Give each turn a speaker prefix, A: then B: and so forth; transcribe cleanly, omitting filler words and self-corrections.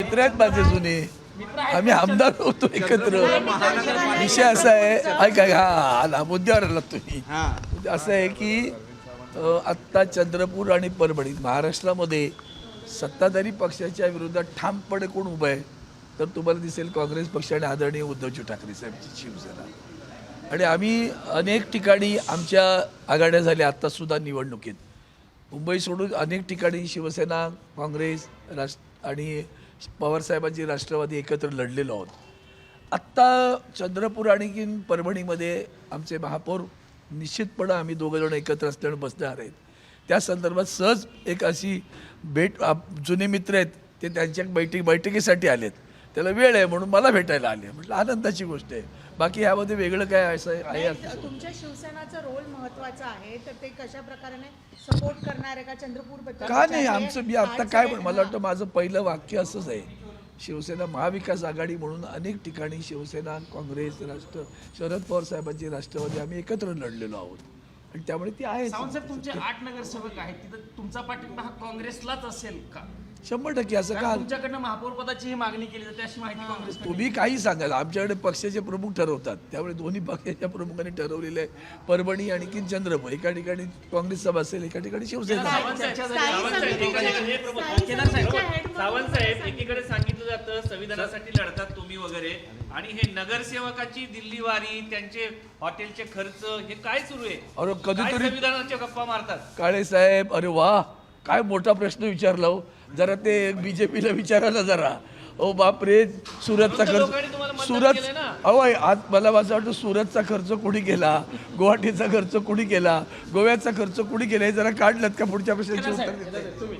A: मित्र आहेत माझे जुने, आम्ही आमदार होतो एकत्र. विषय असा आहे, ऐका हा आला मुद्द्यावर आला तुम्ही. असं आहे की आत्ता चंद्रपूर आणि परभणी महाराष्ट्रामध्ये सत्ताधारी पक्षाच्या विरोधात ठामपणे कोण उभं आहे तर तुम्हाला दिसेल काँग्रेस पक्ष आणि आदरणीय उद्धवजी ठाकरे साहेबची शिवसेना. आणि आम्ही अनेक ठिकाणी आमच्या आघाड्या झाल्या आत्तासुद्धा निवडणुकीत. मुंबई सोडून अनेक ठिकाणी शिवसेना, काँग्रेस आणि पवारसाहेबांची राष्ट्रवादी एकत्र लढलेलो आहोत. आत्ता चंद्रपूर आणि परभणीमध्ये आमचे महापौर निश्चितपणे आम्ही दोघंजण एकत्र असल्यानं बसणार आहेत. त्या संदर्भात सहज एक अशी भेट, जुने मित्र आहेत ते त्यांच्या बैठकीसाठी आलेत, त्याला वेळ आहे म्हणून मला भेटायला आले. म्हटलं आनंदाची गोष्ट आहे. बाकी ह्यामध्ये वेगळं काय असं आहे?
B: तुमच्या शिवसेनाचा रोल महत्त्वाचा आहे तर ते कशा प्रकारे सपोर्ट करणार आहे का चंद्रपूर बद्दल?
A: का नाही आमचं, मी आता काय मला वाटतं माझं पहिलं वाक्य असंच आहे, शिवसेना महाविकास आघाडी म्हणून अनेक ठिकाणी शिवसेना, काँग्रेस, शरद पवार साहेबांची राष्ट्रवादी आम्ही एकत्र लढलेलो आहोत आणि त्यामुळे ती आहे.
C: सावंत साहेब, तुमचे 8 नगरसेवक आहेत, तिथं तुमचा पाठिंबा हा काँग्रेसलाच असेल का?
A: 100% असं का?
C: तुमच्याकडनं महापौर पदाची ही मागणी केली जाते अशी माहिती काँग्रेस.
A: तुम्ही काही सांगाल, आमच्याकडे पक्षाचे प्रमुख ठरवतात, त्यामुळे दोन्ही पक्षाच्या प्रमुखांनी ठरवलेले आहे. परभणी आणि चंद्रपूर एका ठिकाणी काँग्रेस सभा असेल, एका ठिकाणी शिवसेना.
D: सावंत साहेब, एकीकडे सांगितलं जातं संविधानासाठी लढतात तुम्ही वगैरे, आणि हे नगरसेवकाची दिल्ली वारी, त्यांचे हॉटेलचे खर्च, हे काय सुरू आहे?
A: अरे कधीतरी
D: संविधानाच्या गप्पा मारतात
A: काळे साहेब, अरे वा काय मोठा प्रश्न विचारला हो. जरा ते बीजेपीला विचारायला जरा. ओ बापरे, सुरतचा खर्च, सुरत अहो आज मला असं वाटतं सुरतचा खर्च कुणी केला, गुवाहाटीचा खर्च कुणी केला, गोव्याचा खर्च कुणी केला, हे जरा काढलं का पुढच्या प्रश्नाचे उत्तर देते.